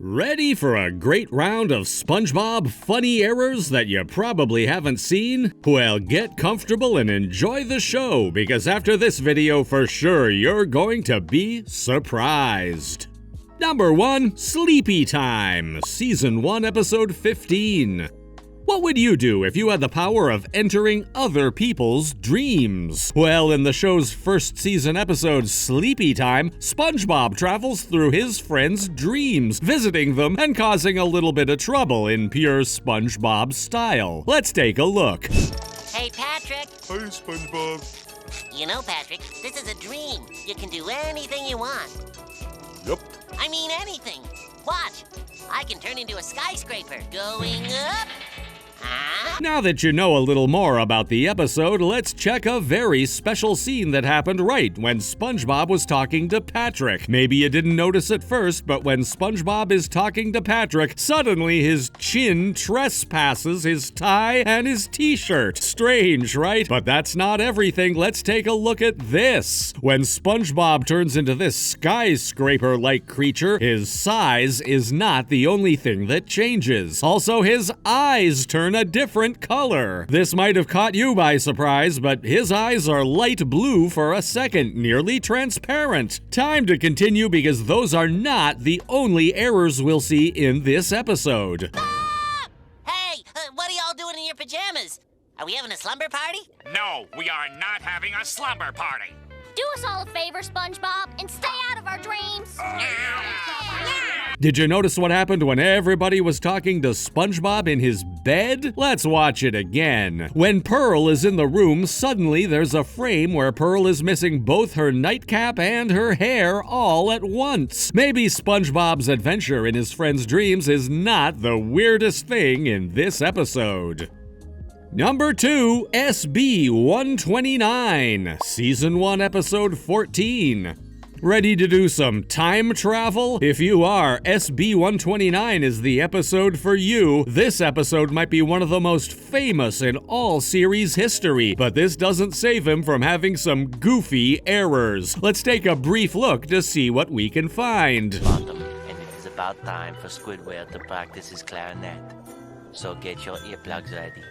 Ready for a great round of SpongeBob funny errors that you probably haven't seen? Well, get comfortable and enjoy the show, because after this video, for sure, you're going to be surprised. Number 1, Sleepy Time, Season 1, Episode 15. What would you do if you had the power of entering other people's dreams? Well, in the show's first season episode, Sleepy Time, SpongeBob travels through his friends' dreams, visiting them and causing a little bit of trouble in pure SpongeBob style. Let's take a look. Hey, Patrick. Hey, SpongeBob. You know, Patrick, this is a dream. You can do anything you want. Yep. I mean anything. Watch. I can turn into a skyscraper going up. Now that you know a little more about the episode, let's check a very special scene that happened right when SpongeBob was talking to Patrick. Maybe you didn't notice at first, but when SpongeBob is talking to Patrick, suddenly his chin trespasses his tie and his t-shirt. Strange, right? But that's not everything. Let's take a look at this. When SpongeBob turns into this skyscraper-like creature, his size is not the only thing that changes. Also, his eyes turn a different color. This might have caught you by surprise, but his eyes are light blue for a second, nearly transparent. Time to continue, because those are not the only errors we'll see in this episode. Ah! Hey, what are y'all doing in your pajamas? Are we having a slumber party? No, we are not having a slumber party. Do us all a favor, SpongeBob, and stay out of our dreams. Did you notice what happened when everybody was talking to SpongeBob in his bed? Let's watch it again. When Pearl is in the room, suddenly there's a frame where Pearl is missing both her nightcap and her hair all at once. Maybe SpongeBob's adventure in his friend's dreams is not the weirdest thing in this episode. Number 2, SB 129, Season 1, Episode 14. Ready to do some time travel? If you are, SB 129 is the episode for you. This episode might be one of the most famous in all series history, but this doesn't save him from having some goofy errors. Let's take a brief look to see what we can find. Autumn, and it is about time for Squidward to practice his clarinet. So get your earplugs ready.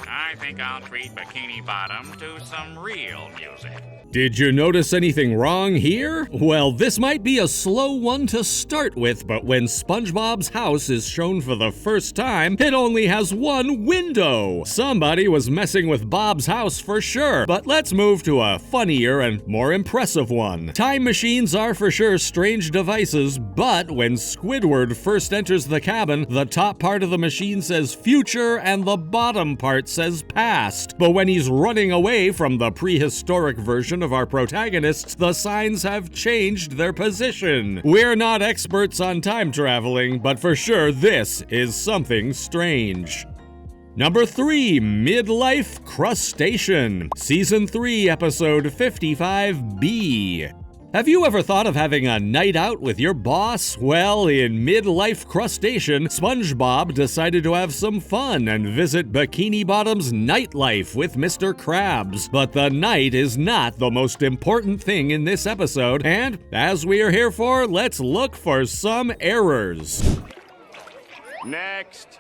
I think I'll treat Bikini Bottom to some real music. Did you notice anything wrong here? Well, this might be a slow one to start with, but when SpongeBob's house is shown for the first time, it only has one window. Somebody was messing with Bob's house for sure, but let's move to a funnier and more impressive one. Time machines are for sure strange devices, but when Squidward first enters the cabin, the top part of the machine says future and the bottom part says past. But when he's running away from the prehistoric version of our protagonists, the signs have changed their position. We're not experts on time traveling, but for sure this is something strange. Number 3, Midlife Crustacean, Season 3, Episode 55B. Have you ever thought of having a night out with your boss? Well, in Midlife Crustacean, SpongeBob decided to have some fun and visit Bikini Bottom's nightlife with Mr. Krabs. But the night is not the most important thing in this episode, and as we are here for, let's look for some errors. Next.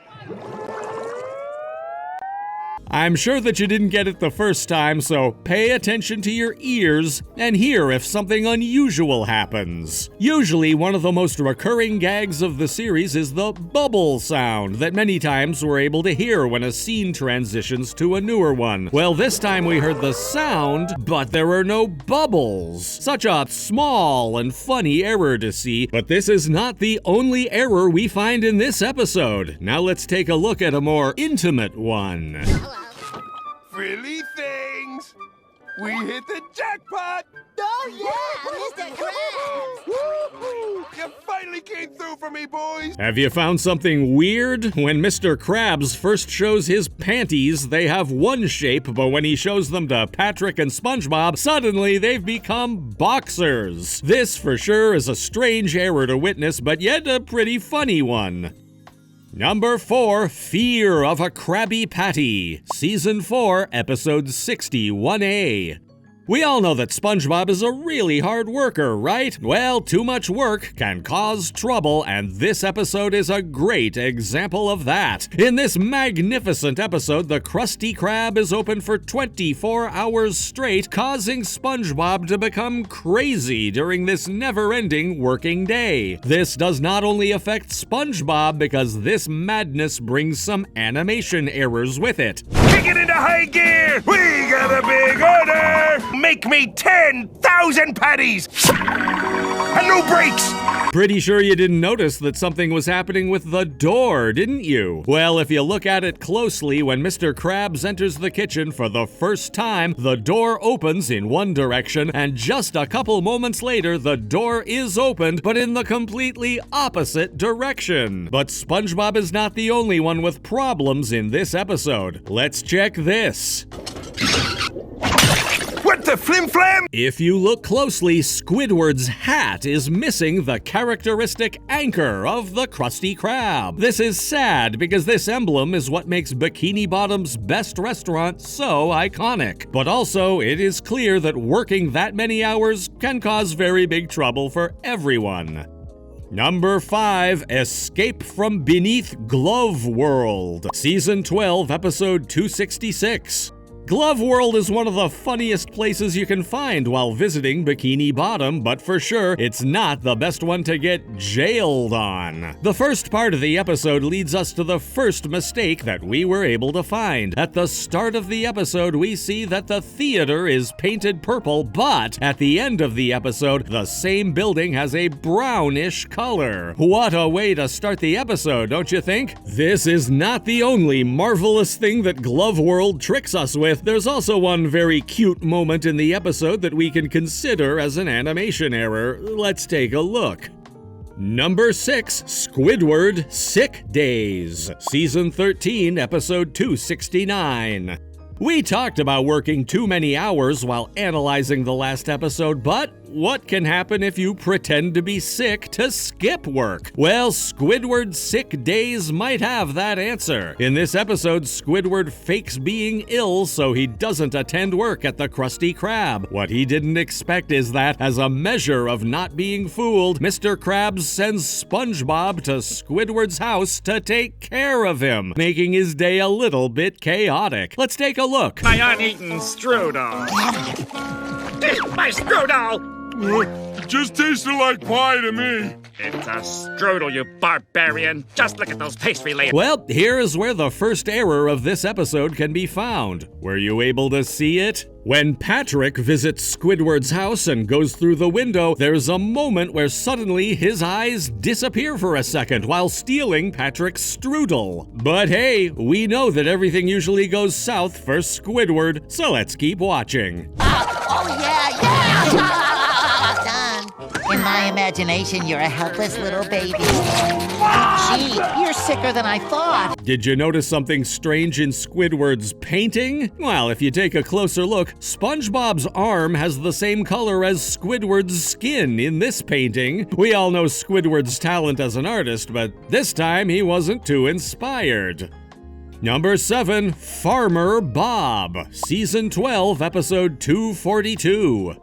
I'm sure that you didn't get it the first time, so pay attention to your ears and hear if something unusual happens. Usually, one of the most recurring gags of the series is the bubble sound that many times we're able to hear when a scene transitions to a newer one. Well, this time we heard the sound, but there are no bubbles. Such a small and funny error to see, but this is not the only error we find in this episode. Now let's take a look at a more intimate one. Frilly things. We hit the jackpot. Oh yeah, Mr. Krabs! Woo-hoo! You finally came through for me, boys. Have you found something weird? When Mr. Krabs first shows his panties, they have one shape, but when he shows them to Patrick and SpongeBob, suddenly they've become boxers. This for sure is a strange error to witness, but yet a pretty funny one. Number 4, Fear of a Krabby Patty, Season 4, Episode 61A. We all know that SpongeBob is a really hard worker, right? Well, too much work can cause trouble, and this episode is a great example of that. In this magnificent episode, the Krusty Krab is open for 24 hours straight, causing SpongeBob to become crazy during this never-ending working day. This does not only affect SpongeBob because this madness brings some animation errors with it. Kick it into high gear! We got a big order! Make me 10,000 patties! And no brakes! Pretty sure you didn't notice that something was happening with the door, didn't you? Well, if you look at it closely, when Mr. Krabs enters the kitchen for the first time, the door opens in one direction, and just a couple moments later, the door is opened, but in the completely opposite direction. But SpongeBob is not the only one with problems in this episode. Let's check this. What the flim-flam? If you look closely, Squidward's hat is missing the characteristic anchor of the Krusty Krab. This is sad because this emblem is what makes Bikini Bottom's best restaurant so iconic. But also, it is clear that working that many hours can cause very big trouble for everyone. Number 5, Escape from Beneath Glove World, Season 12, Episode 266. Glove World is one of the funniest places you can find while visiting Bikini Bottom, but for sure, it's not the best one to get jailed on. The first part of the episode leads us to the first mistake that we were able to find. At the start of the episode, we see that the theater is painted purple, but at the end of the episode, the same building has a brownish color. What a way to start the episode, don't you think? This is not the only marvelous thing that Glove World tricks us with. There's also one very cute moment in the episode that we can consider as an animation error. Let's take a look. Number 6, Squidward Sick Days, Season 13, Episode 269. We talked about working too many hours while analyzing the last episode, but what can happen if you pretend to be sick to skip work? Well, Squidward's Sick Days might have that answer. In this episode, Squidward fakes being ill so he doesn't attend work at the Krusty Krab. What he didn't expect is that, as a measure of not being fooled, Mr. Krabs sends SpongeBob to Squidward's house to take care of him, making his day a little bit chaotic. Let's take a look. My uneaten strudel. My strudel! Just tasted like pie to me. It's a strudel, you barbarian. Just look at those pastry layers. Well, here is where the first error of this episode can be found. Were you able to see it? When Patrick visits Squidward's house and goes through the window, there's a moment where suddenly his eyes disappear for a second while stealing Patrick's strudel. But hey, we know that everything usually goes south for Squidward, so let's keep watching. Oh, yeah! Done. In my imagination, you're a helpless little baby. Gee, you're sicker than I thought. Did you notice something strange in Squidward's painting? Well, if you take a closer look, SpongeBob's arm has the same color as Squidward's skin in this painting. We all know Squidward's talent as an artist, but this time he wasn't too inspired. Number 7, Farmer Bob, Season 12, Episode 242.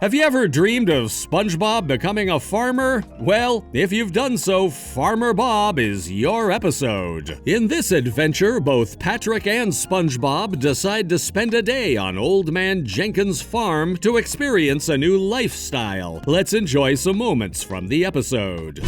Have you ever dreamed of SpongeBob becoming a farmer? Well, if you've done so, Farmer Bob is your episode. In this adventure, both Patrick and SpongeBob decide to spend a day on Old Man Jenkins' farm to experience a new lifestyle. Let's enjoy some moments from the episode.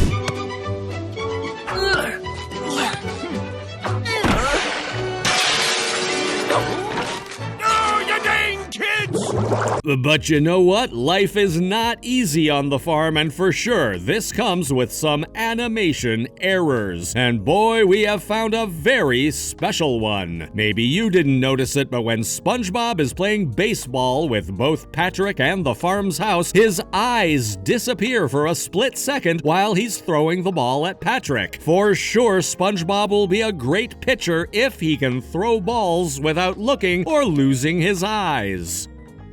But you know what? Life is not easy on the farm, and for sure, this comes with some animation errors. And boy, we have found a very special one. Maybe you didn't notice it, but when SpongeBob is playing baseball with both Patrick and the farm's house, his eyes disappear for a split second while he's throwing the ball at Patrick. For sure, SpongeBob will be a great pitcher if he can throw balls without looking or losing his eyes.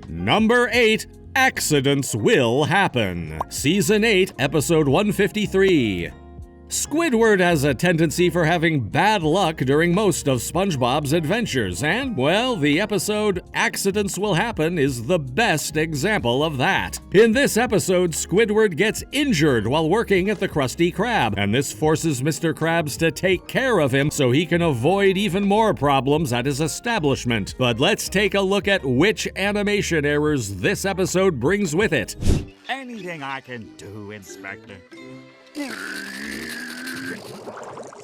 Number 8, Accidents Will Happen, Season 8, Episode 153. Squidward has a tendency for having bad luck during most of SpongeBob's adventures, and, well, the episode Accidents Will Happen is the best example of that. In this episode, Squidward gets injured while working at the Krusty Krab, and this forces Mr. Krabs to take care of him so he can avoid even more problems at his establishment. But let's take a look at which animation errors this episode brings with it. Anything I can do, Inspector?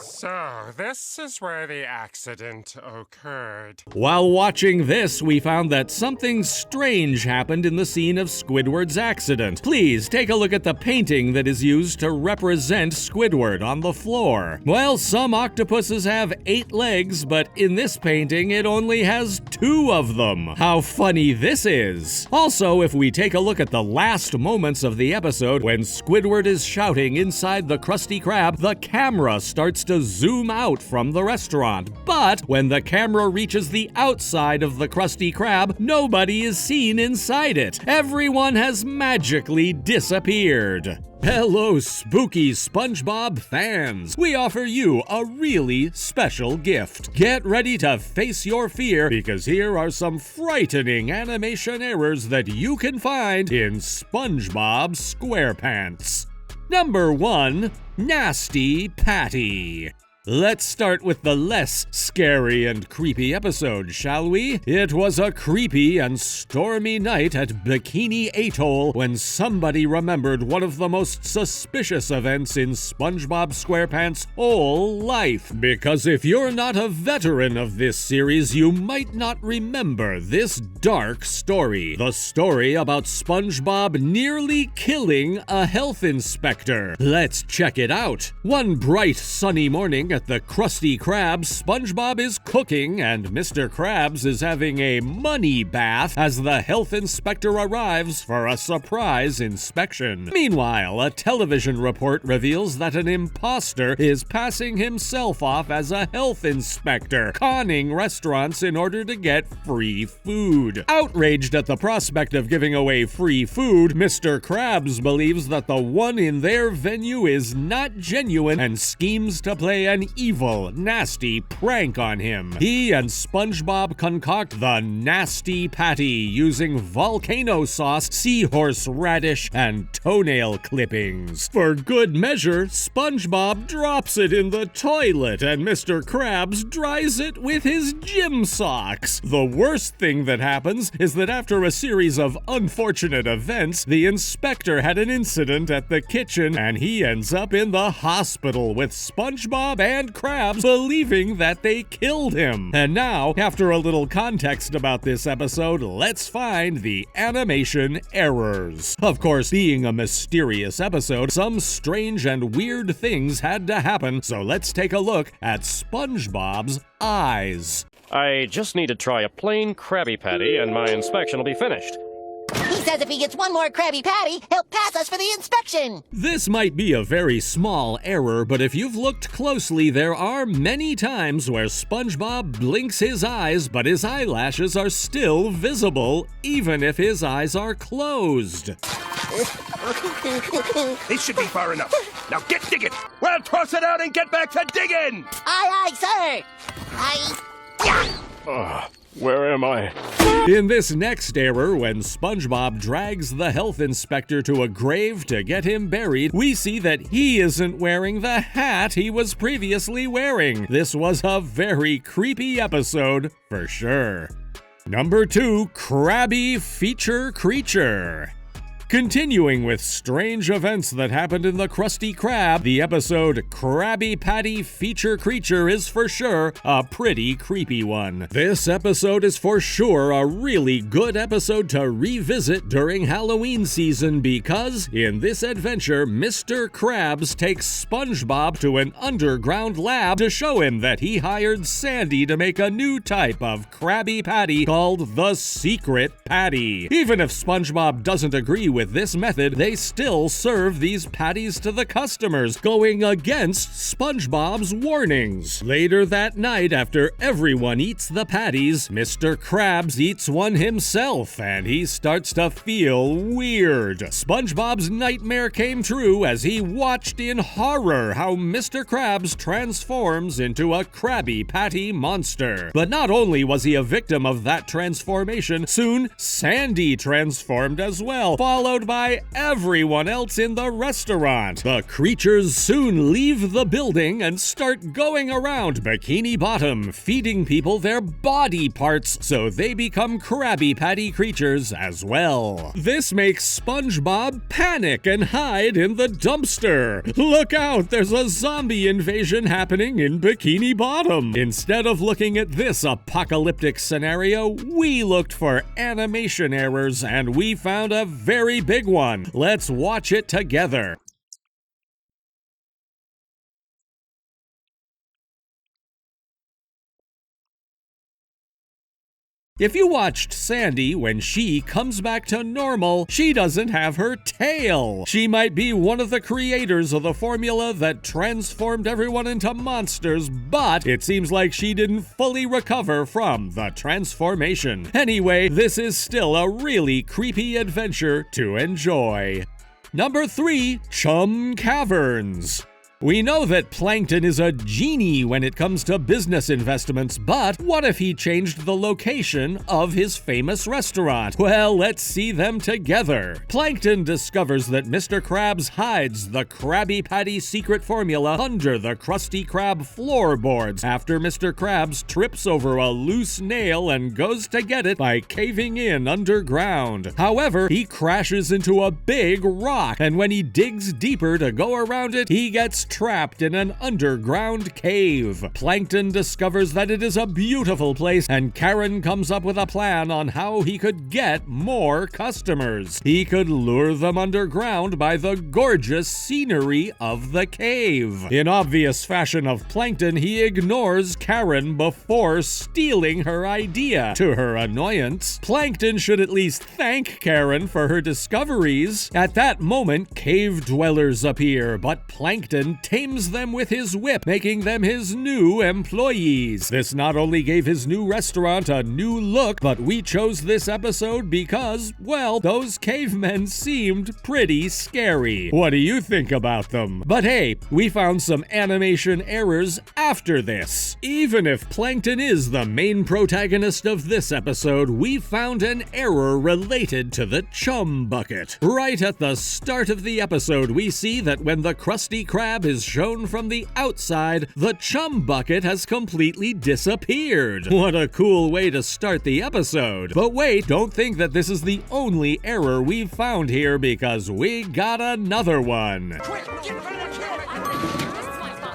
So, this is where the accident occurred. While watching this, we found that something strange happened in the scene of Squidward's accident. Please take a look at the painting that is used to represent Squidward on the floor. Well, some octopuses have 8 legs, but in this painting it only has 2 of them. How funny this is! Also, if we take a look at the last moments of the episode, when Squidward is shouting inside the Krusty Krab, the camera starts to zoom out from the restaurant. But when the camera reaches the outside of the Krusty Krab, nobody is seen inside it. Everyone has magically disappeared. Hello, spooky SpongeBob fans! We offer you a really special gift. Get ready to face your fear, because here are some frightening animation errors that you can find in SpongeBob SquarePants. Number 1. Nasty Patty. Let's start with the less scary and creepy episode, shall we? It was a creepy and stormy night at Bikini Atoll when somebody remembered one of the most suspicious events in SpongeBob SquarePants' whole life. Because if you're not a veteran of this series, you might not remember this dark story. The story about SpongeBob nearly killing a health inspector. Let's check it out. One bright sunny morning at the Krusty Krab, SpongeBob is cooking and Mr. Krabs is having a money bath as the health inspector arrives for a surprise inspection. Meanwhile, a television report reveals that an imposter is passing himself off as a health inspector, conning restaurants in order to get free food. Outraged at the prospect of giving away free food, Mr. Krabs believes that the one in their venue is not genuine and schemes to play an evil, nasty prank on him. He and SpongeBob concoct the Nasty Patty using volcano sauce, seahorse radish, and toenail clippings. For good measure, SpongeBob drops it in the toilet and Mr. Krabs dries it with his gym socks. The worst thing that happens is that after a series of unfortunate events, the inspector had an incident at the kitchen and he ends up in the hospital with SpongeBob and Krabs believing that they killed him. And now, after a little context about this episode, let's find the animation errors. Of course, being a mysterious episode, some strange and weird things had to happen, so let's take a look at SpongeBob's eyes. I just need to try a plain Krabby Patty and my inspection will be finished. He says if he gets one more Krabby Patty, he'll pass us for the inspection. This might be a very small error, but if you've looked closely, there are many times where SpongeBob blinks his eyes, but his eyelashes are still visible, even if his eyes are closed. This should be far enough. Now get digging! Well, toss it out and get back to digging! Aye, aye, sir. Where am I? In this next error, when SpongeBob drags the health inspector to a grave to get him buried, we see that he isn't wearing the hat he was previously wearing. This was a very creepy episode, for sure. Number 2, Krabby Feature Creature. Continuing with strange events that happened in the Krusty Krab, the episode Krabby Patty Feature Creature is for sure a pretty creepy one. This episode is for sure a really good episode to revisit during Halloween season because, in this adventure, Mr. Krabs takes SpongeBob to an underground lab to show him that he hired Sandy to make a new type of Krabby Patty called the Secret Patty. Even if SpongeBob doesn't agree with this method, they still serve these patties to the customers, going against SpongeBob's warnings. Later that night, after everyone eats the patties, Mr. Krabs eats one himself, and he starts to feel weird. SpongeBob's nightmare came true as he watched in horror how Mr. Krabs transforms into a Krabby Patty monster. But not only was he a victim of that transformation, soon Sandy transformed as well, followed by everyone else in the restaurant. The creatures soon leave the building and start going around Bikini Bottom, feeding people their body parts so they become Krabby Patty creatures as well. This makes SpongeBob panic and hide in the dumpster. Look out, there's a zombie invasion happening in Bikini Bottom. Instead of looking at this apocalyptic scenario, we looked for animation errors and we found a very big one. Let's watch it together. If you watched Sandy, when she comes back to normal, she doesn't have her tail. She might be one of the creators of the formula that transformed everyone into monsters, but it seems like she didn't fully recover from the transformation. Anyway, this is still a really creepy adventure to enjoy. Number 3, Chum Caverns. We know that Plankton is a genie when it comes to business investments, but what if he changed the location of his famous restaurant? Well, let's see them together. Plankton discovers that Mr. Krabs hides the Krabby Patty secret formula under the Krusty Krab floorboards after Mr. Krabs trips over a loose nail and goes to get it by caving in underground. However, he crashes into a big rock, and when he digs deeper to go around it, he gets trapped in an underground cave. Plankton discovers that it is a beautiful place, and Karen comes up with a plan on how he could get more customers. He could lure them underground by the gorgeous scenery of the cave. In obvious fashion of Plankton, he ignores Karen before stealing her idea. To her annoyance, Plankton should at least thank Karen for her discoveries. At that moment, cave dwellers appear, but Plankton tames them with his whip, making them his new employees. This not only gave his new restaurant a new look, but we chose this episode because, well, those cavemen seemed pretty scary. What do you think about them? But hey, we found some animation errors after this. Even if Plankton is the main protagonist of this episode, we found an error related to the chum bucket. Right at the start of the episode, we see that when the Krusty Krab is shown from the outside, the chum bucket has completely disappeared. What a cool way to start the episode. But wait, don't think that this is the only error we've found here, because we got another one. Quick, get ready to kill it! This is my fault.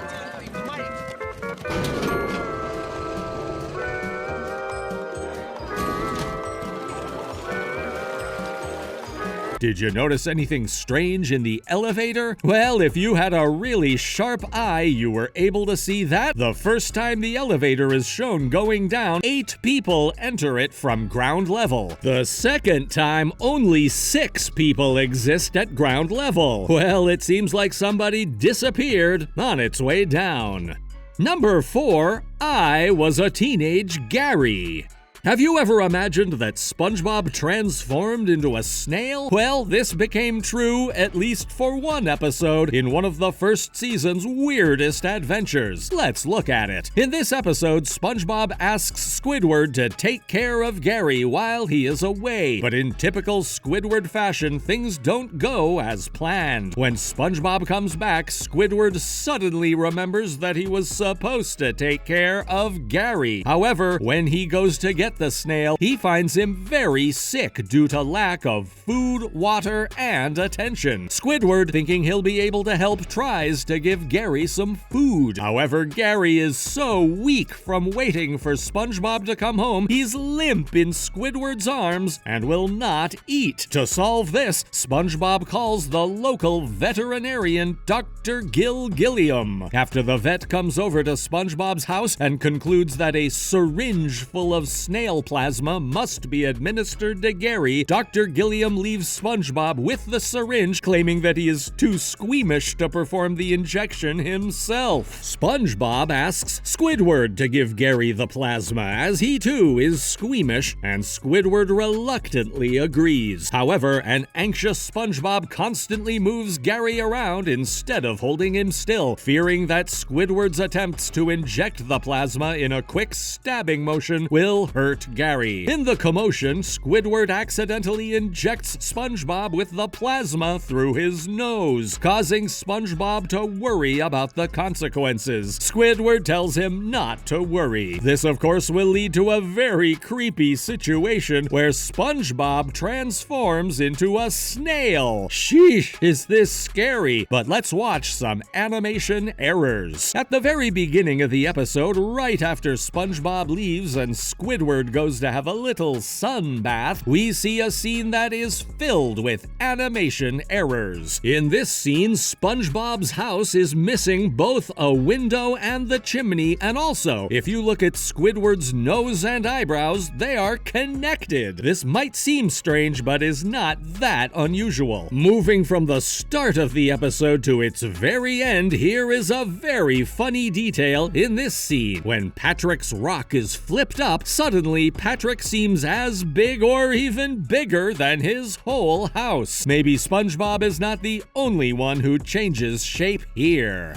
Did you notice anything strange in the elevator? Well, if you had a really sharp eye, you were able to see that the first time the elevator is shown going down, 8 people enter it from ground level. The second time, only 6 people exist at ground level. Well, it seems like somebody disappeared on its way down. Number 4, I was a teenage Gary. Have you ever imagined that SpongeBob transformed into a snail? Well, this became true, at least for one episode, in one of the first season's weirdest adventures. Let's look at it. In this episode, SpongeBob asks Squidward to take care of Gary while he is away. But in typical Squidward fashion, things don't go as planned. When SpongeBob comes back, Squidward suddenly remembers that he was supposed to take care of Gary. However, when he goes to get the snail, he finds him very sick due to lack of food, water, and attention. Squidward, thinking he'll be able to help, tries to give Gary some food. However, Gary is so weak from waiting for SpongeBob to come home, he's limp in Squidward's arms and will not eat. To solve this, SpongeBob calls the local veterinarian, Dr. Gilliam. After the vet comes over to SpongeBob's house and concludes that a syringe full of snail snail plasma must be administered to Gary, Dr. Gilliam leaves SpongeBob with the syringe, claiming that he is too squeamish to perform the injection himself. SpongeBob asks Squidward to give Gary the plasma, as he too is squeamish, and Squidward reluctantly agrees. However, an anxious SpongeBob constantly moves Gary around instead of holding him still, fearing that Squidward's attempts to inject the plasma in a quick stabbing motion will hurt Gary. In the commotion, Squidward accidentally injects SpongeBob with the plasma through his nose, causing SpongeBob to worry about the consequences. Squidward tells him not to worry. This, of course, will lead to a very creepy situation where SpongeBob transforms into a snail. Sheesh, is this scary? But let's watch some animation errors. At the very beginning of the episode, right after SpongeBob leaves and Squidward goes to have a little sun bath, we see a scene that is filled with animation errors. In this scene, SpongeBob's house is missing both a window and the chimney, and also, if you look at Squidward's nose and eyebrows, they are connected. This might seem strange, but is not that unusual. Moving from the start of the episode to its very end, here is a very funny detail in this scene. When Patrick's rock is flipped up, suddenly Patrick seems as big or even bigger than his whole house. Maybe SpongeBob is not the only one who changes shape here.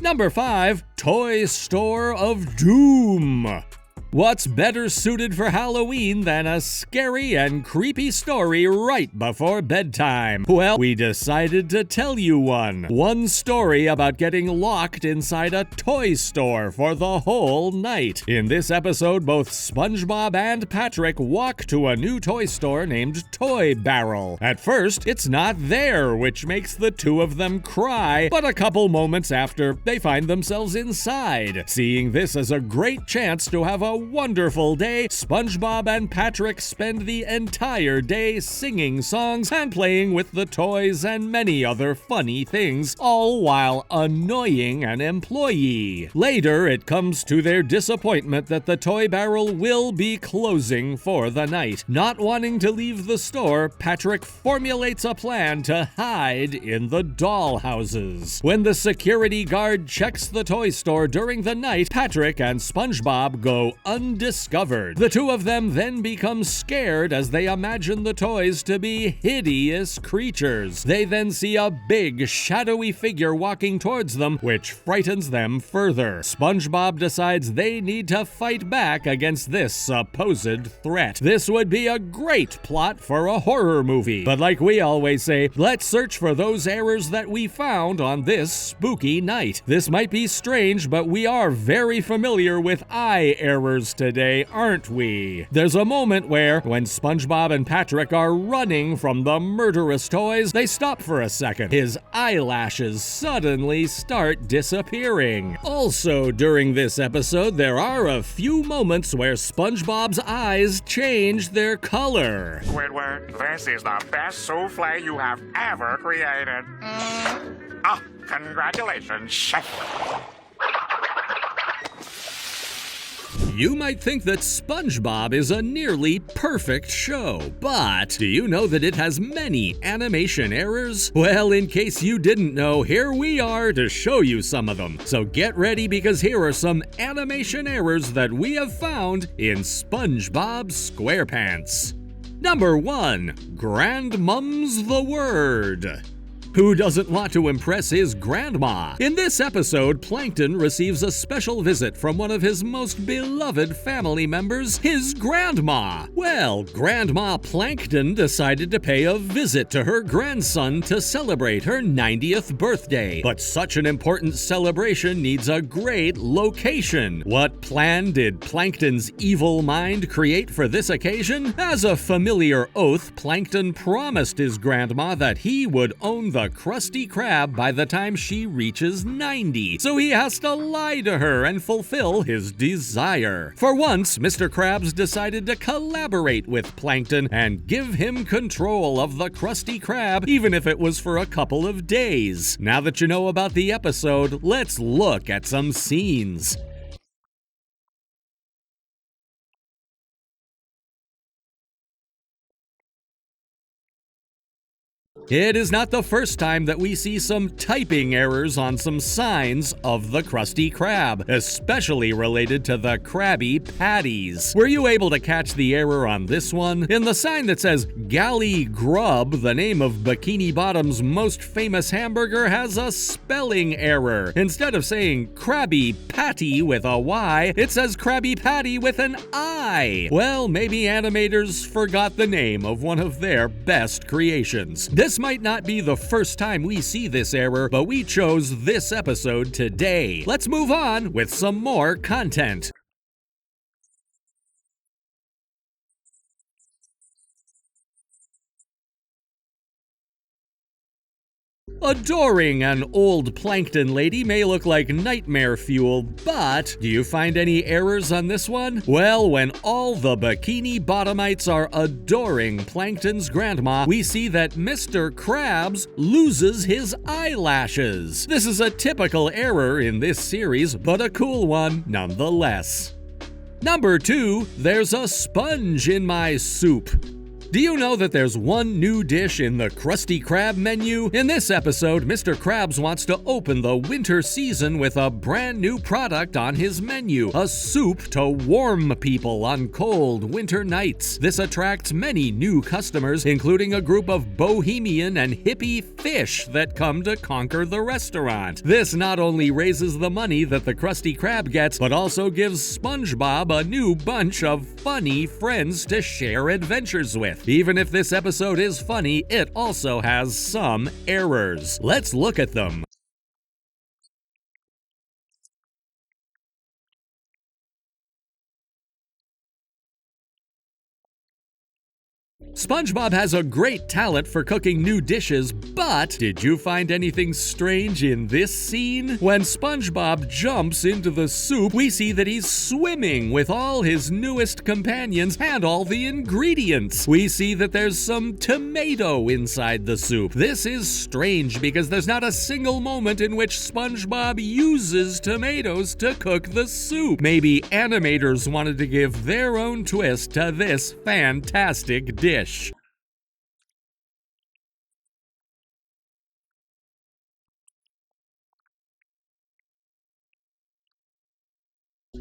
Number 5, Toy Store of Doom. What's better suited for Halloween than a scary and creepy story right before bedtime? Well, we decided to tell you one. One story about getting locked inside a toy store for the whole night. In this episode, both SpongeBob and Patrick walk to a new toy store named Toy Barrel. At first, it's not there, which makes the two of them cry, but a couple moments after, they find themselves inside. Seeing this as a great chance to have a wonderful day, SpongeBob and Patrick spend the entire day singing songs and playing with the toys and many other funny things, all while annoying an employee. Later, it comes to their disappointment that the Toy Barrel will be closing for the night. Not wanting to leave the store, Patrick formulates a plan to hide in the doll houses. When the security guard checks the toy store during the night, Patrick and SpongeBob go undiscovered. The two of them then become scared as they imagine the toys to be hideous creatures. They then see a big, shadowy figure walking towards them, which frightens them further. SpongeBob decides they need to fight back against this supposed threat. This would be a great plot for a horror movie. But like we always say, let's search for those errors that we found on this spooky night. This might be strange, but we are very familiar with eye errors today, aren't we? There's a moment where, when SpongeBob and Patrick are running from the murderous toys, they stop for a second. His eyelashes suddenly start disappearing. Also, during this episode, there are a few moments where SpongeBob's eyes change their color. Squidward, this is the best souffle you have ever created. Oh, congratulations, chef. You might think that SpongeBob is a nearly perfect show, but do you know that it has many animation errors? Well, in case you didn't know, here we are to show you some of them. So get ready, because here are some animation errors that we have found in SpongeBob SquarePants. Number 1. Grandmum's the word. Who doesn't want to impress his grandma? In this episode, Plankton receives a special visit from one of his most beloved family members, his grandma. Well, Grandma Plankton decided to pay a visit to her grandson to celebrate her 90th birthday. But such an important celebration needs a great location. What plan did Plankton's evil mind create for this occasion? As a familiar oath, Plankton promised his grandma that he would own the Krusty Krab by the time she reaches 90, so he has to lie to her and fulfill his desire. For once, Mr. Krabs decided to collaborate with Plankton and give him control of the Krusty Krab, even if it was for a couple of days. Now that you know about the episode, let's look at some scenes. It is not the first time that we see some typing errors on some signs of the Krusty Krab, especially related to the Krabby Patties. Were you able to catch the error on this one? In the sign that says Galley Grub, the name of Bikini Bottom's most famous hamburger has a spelling error. Instead of saying Krabby Patty with a Y, it says Krabby Patty with an I. Well, maybe animators forgot the name of one of their best creations. This might not be the first time we see this error, but we chose this episode today. Let's move on with some more content. Adoring an old plankton lady may look like nightmare fuel, but do you find any errors on this one? Well, when all the Bikini Bottomites are adoring Plankton's grandma, we see that Mr. Krabs loses his eyelashes. This is a typical error in this series, but a cool one nonetheless. Number 2, there's a sponge in my soup. Do you know that there's one new dish in the Krusty Krab menu? In this episode, Mr. Krabs wants to open the winter season with a brand new product on his menu, a soup to warm people on cold winter nights. This attracts many new customers, including a group of bohemian and hippie fish that come to conquer the restaurant. This not only raises the money that the Krusty Krab gets, but also gives SpongeBob a new bunch of funny friends to share adventures with. Even if this episode is funny, it also has some errors. Let's look at them. SpongeBob has a great talent for cooking new dishes, but did you find anything strange in this scene? When SpongeBob jumps into the soup, we see that he's swimming with all his newest companions and all the ingredients. We see that there's some tomato inside the soup. This is strange because there's not a single moment in which SpongeBob uses tomatoes to cook the soup. Maybe animators wanted to give their own twist to this fantastic dish.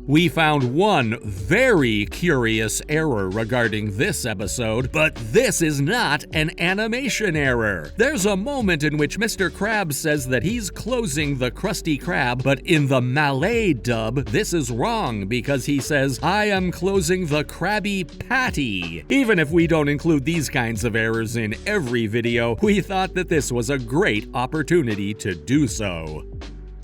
We found one very curious error regarding this episode, but this is not an animation error. There's a moment in which Mr. Krabs says that he's closing the Krusty Krab, but in the Malay dub, this is wrong because he says, I am closing the Krabby Patty. Even if we don't include these kinds of errors in every video, we thought that this was a great opportunity to do so.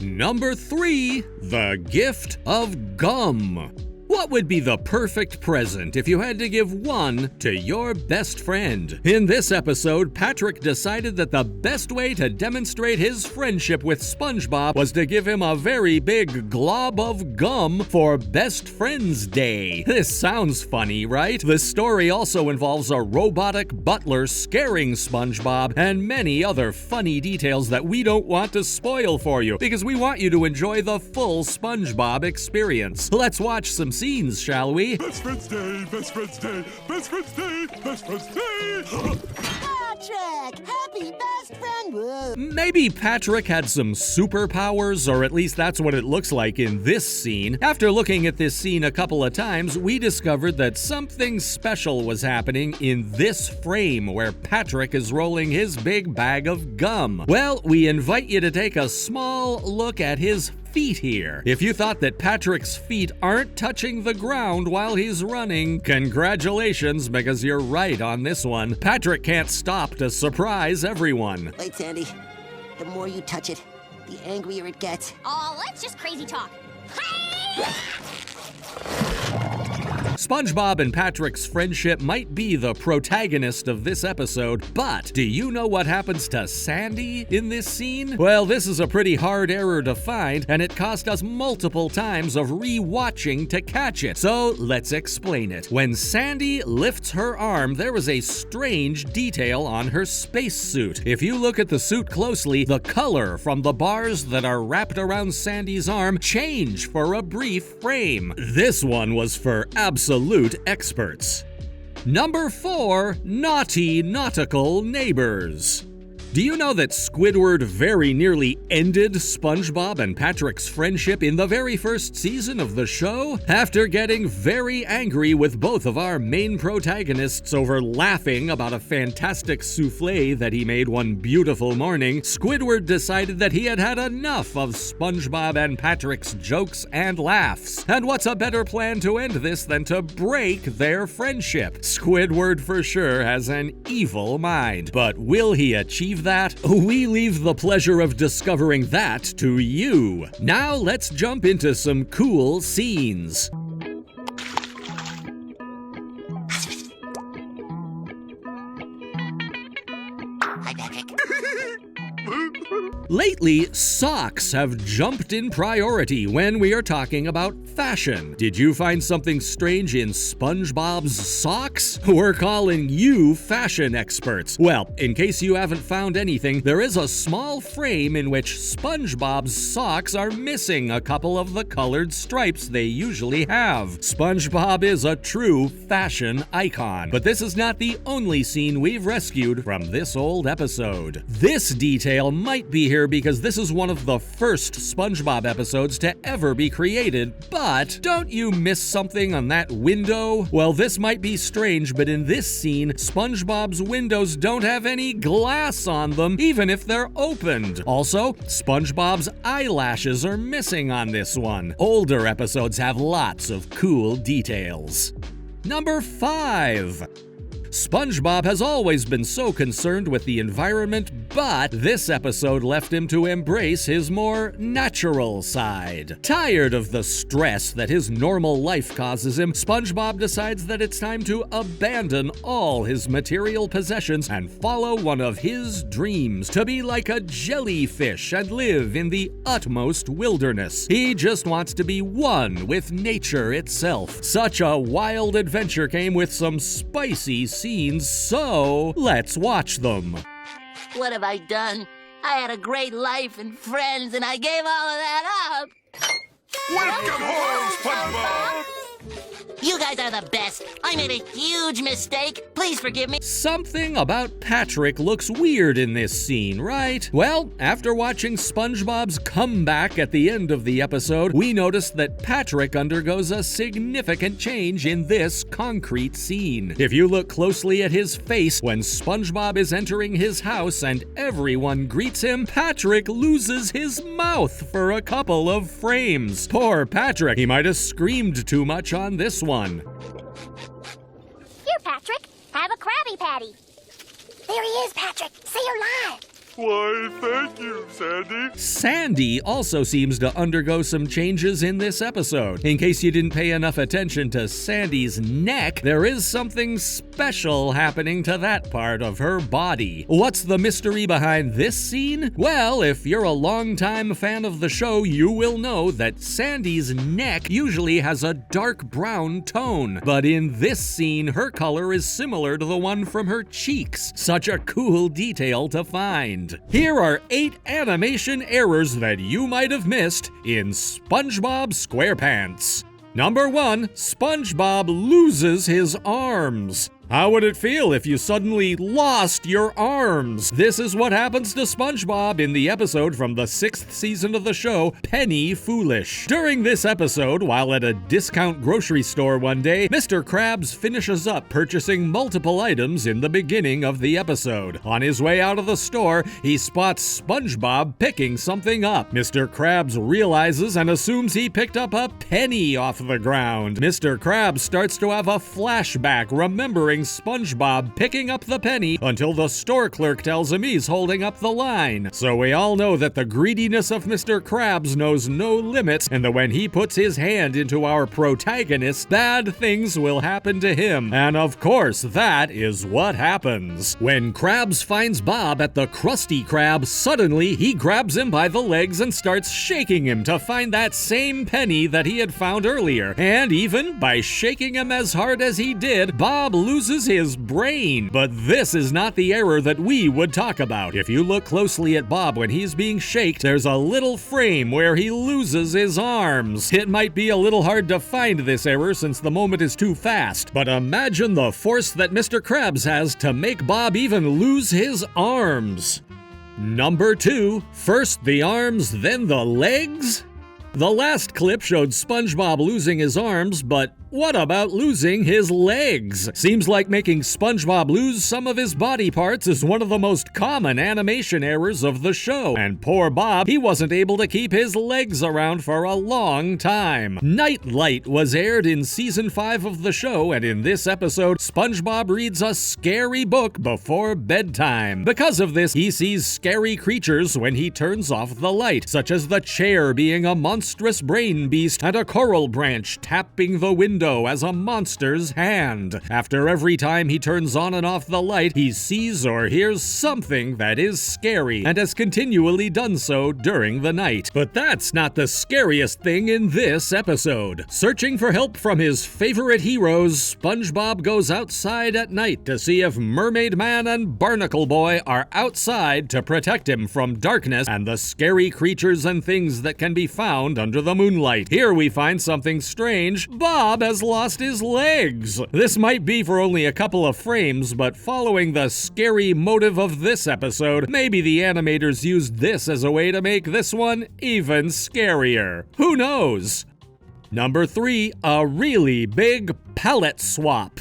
Number 3, the gift of gum. What would be the perfect present if you had to give one to your best friend? In this episode, Patrick decided that the best way to demonstrate his friendship with SpongeBob was to give him a very big glob of gum for Best Friends Day. This sounds funny, right? The story also involves a robotic butler scaring SpongeBob and many other funny details that we don't want to spoil for you because we want you to enjoy the full SpongeBob experience. Let's watch some scenes, shall we? Best Friends Day, Best Friends Day, Best Friends Day, Best Friends Day! Patrick! Happy best friend! Whoa. Maybe Patrick had some superpowers, or at least that's what it looks like in this scene. After looking at this scene a couple of times, we discovered that something special was happening in this frame where Patrick is rolling his big bag of gum. Well, we invite you to take a small look at his feet here. If you thought that Patrick's feet aren't touching the ground while he's running, congratulations, because you're right on this one. Patrick can't stop to surprise everyone. Wait, Sandy. The more you touch it, the angrier it gets. Oh, let's just crazy talk. Hey! SpongeBob and Patrick's friendship might be the protagonist of this episode, but do you know what happens to Sandy in this scene? Well, this is a pretty hard error to find, and it cost us multiple times of re-watching to catch it. So let's explain it. When Sandy lifts her arm, there is a strange detail on her spacesuit. If you look at the suit closely, the color from the bars that are wrapped around Sandy's arm change for a brief frame. This one was for absolute experts. Number 4, naughty nautical neighbors. Do you know that Squidward very nearly ended SpongeBob and Patrick's friendship in the very first season of the show? After getting very angry with both of our main protagonists over laughing about a fantastic souffle that he made one beautiful morning, Squidward decided that he had had enough of SpongeBob and Patrick's jokes and laughs. And what's a better plan to end this than to break their friendship? Squidward for sure has an evil mind, but will he achieve that? We leave the pleasure of discovering that to you. Now let's jump into some cool scenes. Hi, Patrick. Lately, socks have jumped in priority when we are talking about fashion. Did you find something strange in SpongeBob's socks? We're calling you fashion experts. Well, in case you haven't found anything, there is a small frame in which SpongeBob's socks are missing a couple of the colored stripes they usually have. SpongeBob is a true fashion icon, but this is not the only scene we've rescued from this old episode. This detail might be here because this is one of the first SpongeBob episodes to ever be created, but don't you miss something on that window? Well, this might be strange, but in this scene, SpongeBob's windows don't have any glass on them, even if they're opened. Also, SpongeBob's eyelashes are missing on this one. Older episodes have lots of cool details. Number 5. SpongeBob has always been so concerned with the environment, but this episode left him to embrace his more natural side. Tired of the stress that his normal life causes him, SpongeBob decides that it's time to abandon all his material possessions and follow one of his dreams, to be like a jellyfish and live in the utmost wilderness. He just wants to be one with nature itself. Such a wild adventure came with some spicy scenes, so let's watch them. What have I done? I had a great life and friends, and I gave all of that up. Welcome home, SpongeBob! You guys are the best. I made a huge mistake. Please forgive me. Something about Patrick looks weird in this scene, right? Well, after watching SpongeBob's comeback at the end of the episode, we noticed that Patrick undergoes a significant change in this concrete scene. If you look closely at his face when SpongeBob is entering his house and everyone greets him, Patrick loses his mouth for a couple of frames. Poor Patrick, he might have screamed too much on this one. Here, Patrick. Have a Krabby Patty. There he is, Patrick. Say you're live. Why, thank you, Sandy. Sandy also seems to undergo some changes in this episode. In case you didn't pay enough attention to Sandy's neck, there is something special happening to that part of her body. What's the mystery behind this scene? Well, if you're a longtime fan of the show, you will know that Sandy's neck usually has a dark brown tone, but in this scene, her color is similar to the one from her cheeks. Such a cool detail to find. Here are 8 animation errors that you might have missed in SpongeBob SquarePants. Number 1, SpongeBob loses his arms. How would it feel if you suddenly lost your arms? This is what happens to SpongeBob in the episode from the 6th season of the show, Penny Foolish. During this episode, while at a discount grocery store one day, Mr. Krabs finishes up purchasing multiple items in the beginning of the episode. On his way out of the store, he spots SpongeBob picking something up. Mr. Krabs realizes and assumes he picked up a penny off the ground. Mr. Krabs starts to have a flashback, remembering SpongeBob picking up the penny until the store clerk tells him he's holding up the line. So we all know that the greediness of Mr. Krabs knows no limits, and that when he puts his hand into our protagonist, bad things will happen to him. And of course, that is what happens. When Krabs finds Bob at the Krusty Krab, suddenly he grabs him by the legs and starts shaking him to find that same penny that he had found earlier. And even by shaking him as hard as he did, Bob loses his brain. But this is not the error that we would talk about. If you look closely at Bob when he's being shaked, there's a little frame where he loses his arms. It might be a little hard to find this error since the moment is too fast, but imagine the force that Mr. Krabs has to make Bob even lose his arms. Number 2, first the arms, then the legs? The last clip showed SpongeBob losing his arms, but what about losing his legs? Seems like making SpongeBob lose some of his body parts is one of the most common animation errors of the show, and poor Bob, he wasn't able to keep his legs around for a long time. Nightlight was aired in season 5 of the show, and in this episode, SpongeBob reads a scary book before bedtime. Because of this, he sees scary creatures when he turns off the light, such as the chair being a monstrous brain beast and a coral branch tapping the window as a monster's hand. After every time he turns on and off the light, he sees or hears something that is scary, and has continually done so during the night. But that's not the scariest thing in this episode. Searching for help from his favorite heroes, SpongeBob goes outside at night to see if Mermaid Man and Barnacle Boy are outside to protect him from darkness and the scary creatures and things that can be found under the moonlight. Here we find something strange. Bob has lost his legs. This might be for only a couple of frames, but following the scary motive of this episode, maybe the animators used this as a way to make this one even scarier. Who knows? Number 3, a really big palette swap.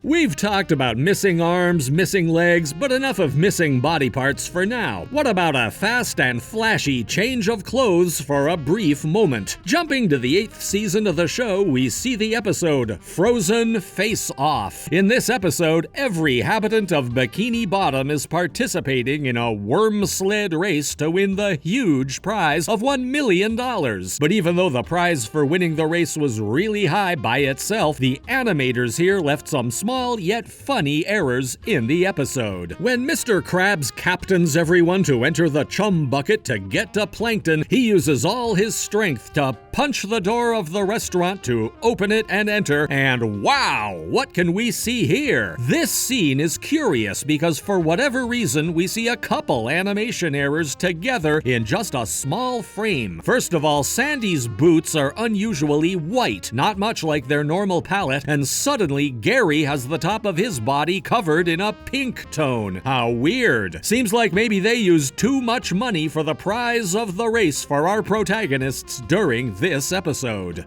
We've talked about missing arms, missing legs, but enough of missing body parts for now. What about a fast and flashy change of clothes for a brief moment? Jumping to the 8th season of the show, we see the episode Frozen Face Off. In this episode, every habitant of Bikini Bottom is participating in a worm sled race to win the huge prize of $1 million. But even though the prize for winning the race was really high by itself, the animators here left some small yet funny errors in the episode. When Mr. Krabs captains everyone to enter the chum bucket to get to Plankton, he uses all his strength to punch the door of the restaurant to open it and enter, and wow, what can we see here? This scene is curious because for whatever reason, we see a couple animation errors together in just a small frame. First of all, Sandy's boots are unusually white, not much like their normal palette, and suddenly Gary has the top of his body covered in a pink tone. How weird. Seems like maybe they used too much money for the prize of the race for our protagonists during this episode.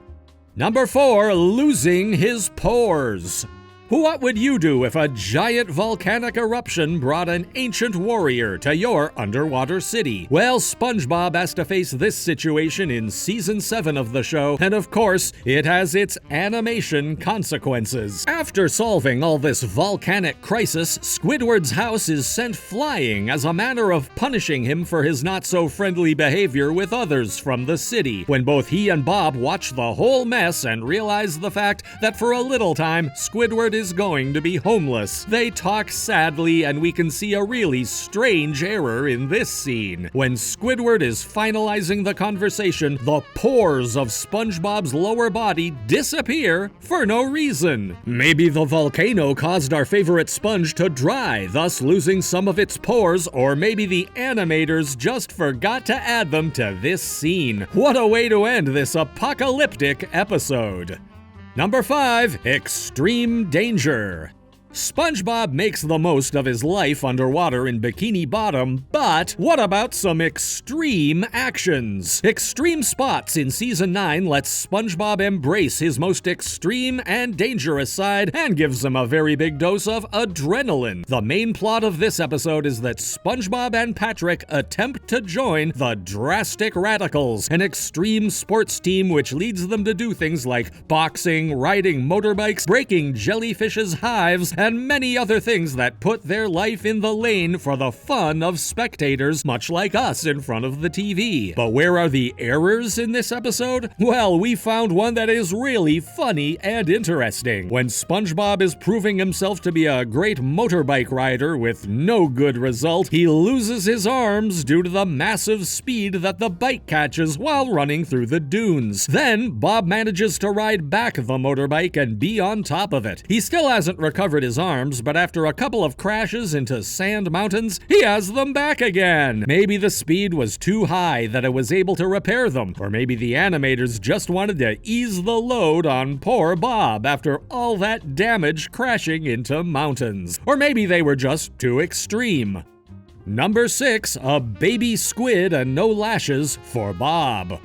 Number 4, losing his pores. What would you do if a giant volcanic eruption brought an ancient warrior to your underwater city? Well, SpongeBob has to face this situation in season 7 of the show, and of course, it has its animation consequences. After solving all this volcanic crisis, Squidward's house is sent flying as a manner of punishing him for his not-so-friendly behavior with others from the city, when both he and Bob watch the whole mess and realize the fact that for a little time, Squidward is going to be homeless. They talk sadly, and we can see a really strange error in this scene. When Squidward is finalizing the conversation, the pores of SpongeBob's lower body disappear for no reason. Maybe the volcano caused our favorite sponge to dry, thus losing some of its pores, or maybe the animators just forgot to add them to this scene. What a way to end this apocalyptic episode. Number 5, extreme danger. SpongeBob makes the most of his life underwater in Bikini Bottom, but what about some extreme actions? Extreme Spots in Season 9 lets SpongeBob embrace his most extreme and dangerous side and gives him a very big dose of adrenaline. The main plot of this episode is that SpongeBob and Patrick attempt to join the Drastic Radicals, an extreme sports team which leads them to do things like boxing, riding motorbikes, breaking jellyfish's hives, and many other things that put their life in the lane for the fun of spectators, much like us in front of the TV. But where are the errors in this episode? Well, we found one that is really funny and interesting. When SpongeBob is proving himself to be a great motorbike rider with no good result, he loses his arms due to the massive speed that the bike catches while running through the dunes. Then, Bob manages to ride back the motorbike and be on top of it. He still hasn't recovered his arms, but after a couple of crashes into sand mountains, he has them back again. Maybe the speed was too high that it was able to repair them, or maybe the animators just wanted to ease the load on poor Bob after all that damage crashing into mountains. Or maybe they were just too extreme. Number 6, a baby squid and no lashes for Bob.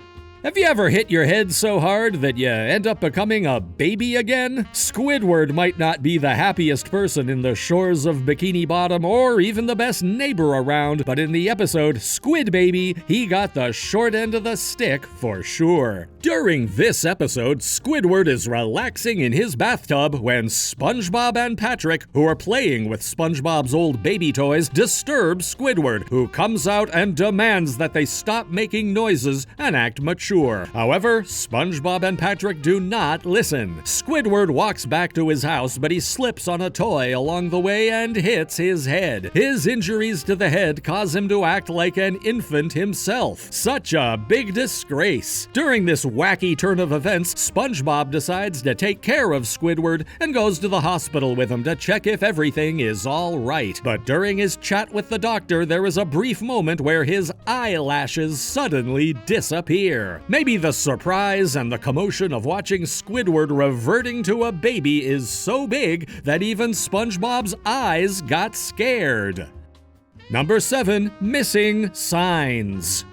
Have you ever hit your head so hard that you end up becoming a baby again? Squidward might not be the happiest person in the shores of Bikini Bottom or even the best neighbor around, but in the episode Squid Baby, he got the short end of the stick for sure. During this episode, Squidward is relaxing in his bathtub when SpongeBob and Patrick, who are playing with SpongeBob's old baby toys, disturb Squidward, who comes out and demands that they stop making noises and act mature. However, SpongeBob and Patrick do not listen. Squidward walks back to his house, but he slips on a toy along the way and hits his head. His injuries to the head cause him to act like an infant himself. Such a big disgrace. During this wacky turn of events, SpongeBob decides to take care of Squidward and goes to the hospital with him to check if everything is all right. But during his chat with the doctor, there is a brief moment where his eyelashes suddenly disappear. Maybe the surprise and the commotion of watching Squidward reverting to a baby is so big that even SpongeBob's eyes got scared. Number 7, missing signs.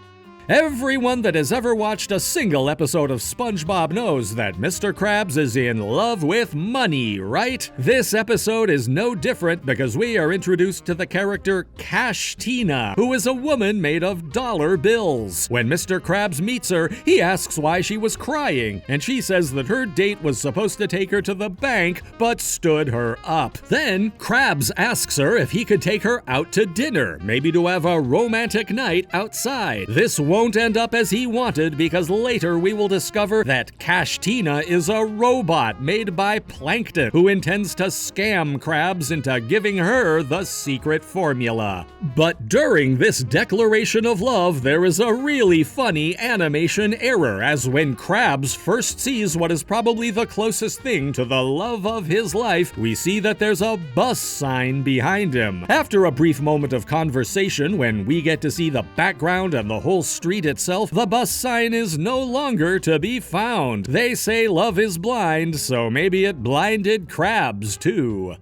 Everyone that has ever watched a single episode of SpongeBob knows that Mr. Krabs is in love with money, right? This episode is no different because we are introduced to the character Cash Tina, who is a woman made of dollar bills. When Mr. Krabs meets her, he asks why she was crying, and she says that her date was supposed to take her to the bank, but stood her up. Then, Krabs asks her if he could take her out to dinner, maybe to have a romantic night outside. This won't end up as he wanted because later we will discover that Cash Tina is a robot made by Plankton who intends to scam Krabs into giving her the secret formula. But during this declaration of love, there is a really funny animation error, as when Krabs first sees what is probably the closest thing to the love of his life, we see that there's a bus sign behind him. After a brief moment of conversation, when we get to see the background and the whole street itself, the bus sign is no longer to be found. They say love is blind, so maybe it blinded Krabs too.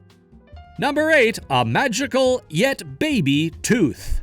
Number 8, a magical yet baby tooth.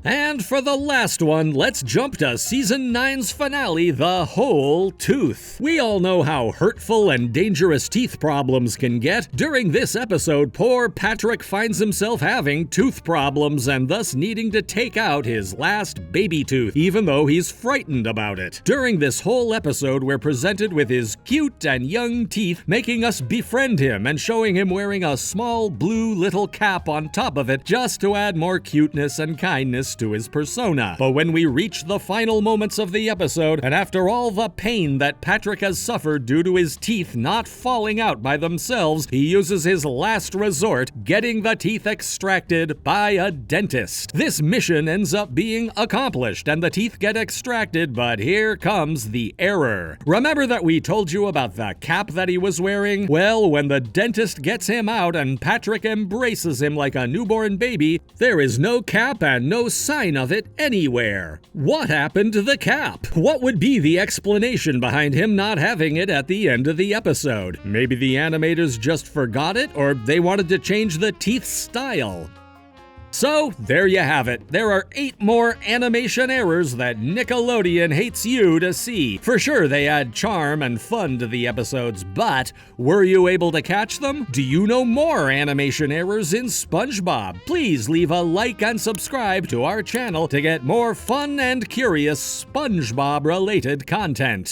And for the last one, let's jump to Season 9's finale, The Whole Tooth. We all know how hurtful and dangerous teeth problems can get. During this episode, poor Patrick finds himself having tooth problems and thus needing to take out his last baby tooth, even though he's frightened about it. During this whole episode, we're presented with his cute and young teeth, making us befriend him and showing him wearing a small blue little cap on top of it just to add more cuteness and kindness to his persona. But when we reach the final moments of the episode, and after all the pain that Patrick has suffered due to his teeth not falling out by themselves, he uses his last resort, getting the teeth extracted by a dentist. This mission ends up being accomplished, and the teeth get extracted, but here comes the error. Remember that we told you about the cap that he was wearing? Well, when the dentist gets him out and Patrick embraces him like a newborn baby, there is no cap and no sign of it anywhere. What happened to the cap? What would be the explanation behind him not having it at the end of the episode? Maybe the animators just forgot it, or they wanted to change the teeth style. So, there you have it. There are 8 more animation errors that Nickelodeon hates you to see. For sure, they add charm and fun to the episodes, but were you able to catch them? Do you know more animation errors in SpongeBob? Please leave a like and subscribe to our channel to get more fun and curious SpongeBob-related content.